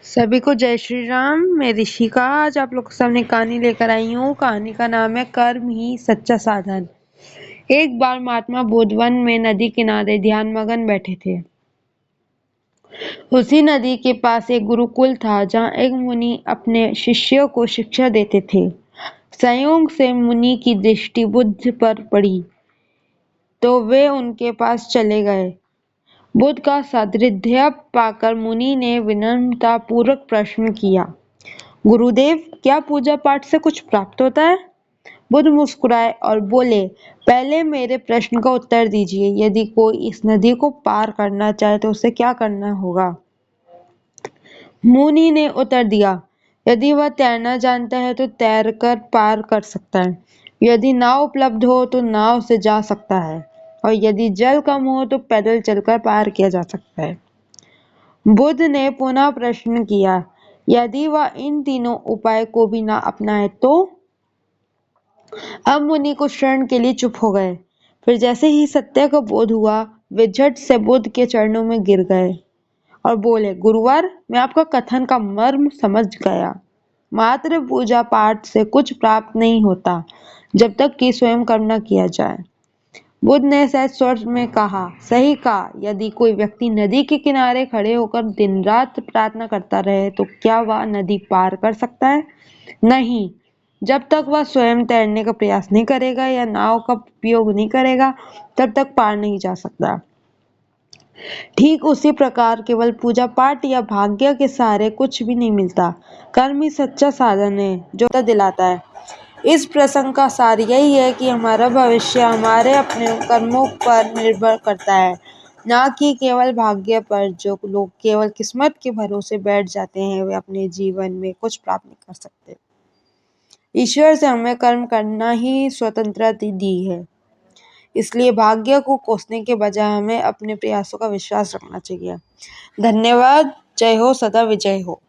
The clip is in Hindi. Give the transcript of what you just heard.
सभी को जय श्री राम। मैं ऋषिका आज आप लोग के सामने कहानी लेकर आई हूँ। कहानी का नाम है कर्म ही सच्चा साधन। एक बार महात्मा बुद्ध वन में नदी किनारे ध्यान मगन बैठे थे। उसी नदी के पास एक गुरुकुल था जहाँ एक मुनि अपने शिष्यों को शिक्षा देते थे। संयोग से मुनि की दृष्टि बुद्ध पर पड़ी तो वे उनके पास चले गए। बुद्ध का सानिध्य पाकर मुनि ने विनम्रता पूर्वक प्रश्न किया, गुरुदेव, क्या पूजा पाठ से कुछ प्राप्त होता है? बुद्ध मुस्कुराए और बोले, पहले मेरे प्रश्न का उत्तर दीजिए। यदि कोई इस नदी को पार करना चाहे तो उसे क्या करना होगा? मुनि ने उत्तर दिया, यदि वह तैरना जानता है तो तैरकर पार कर सकता है। यदि नाव उपलब्ध हो तो नाव से जा सकता है और यदि जल कम हो तो पैदल चलकर पार किया जा सकता है। बुद्ध ने पुनः प्रश्न किया, यदि वह इन तीनों उपाय को भी ना अपनाए तो? अब मुनि कुछ क्षण के लिए चुप हो गए। फिर जैसे ही सत्य का बोध हुआ, वे झट से बुद्ध के चरणों में गिर गए और बोले, गुरुवर, मैं आपका कथन का मर्म समझ गया। मात्र पूजा पाठ से कुछ प्राप्त नहीं होता जब तक कि स्वयं कर्म न किया जाए। बुद्ध ने सहज स्वर में कहा, सही कहा। यदि कोई व्यक्ति नदी के किनारे खड़े होकर दिन रात प्रार्थना करता रहे तो क्या वह नदी पार कर सकता है? नहीं। जब तक वह स्वयं तैरने का प्रयास नहीं करेगा या नाव का उपयोग नहीं करेगा, तब तक पार नहीं जा सकता। ठीक उसी प्रकार केवल पूजा पाठ या भाग्य के सहारे कुछ भी नहीं मिलता। कर्म ही सच्चा साधन है जो दिलाता है। इस प्रसंग का सार यही है कि हमारा भविष्य हमारे अपने कर्मों पर निर्भर करता है, ना कि केवल भाग्य पर। जो लोग केवल किस्मत के भरोसे बैठ जाते हैं वे अपने जीवन में कुछ प्राप्त नहीं कर सकते। ईश्वर से हमें कर्म करना ही स्वतंत्रता दी है, इसलिए भाग्य को कोसने के बजाय हमें अपने प्रयासों का विश्वास रखना चाहिए। धन्यवाद। जय हो, सदा विजय हो।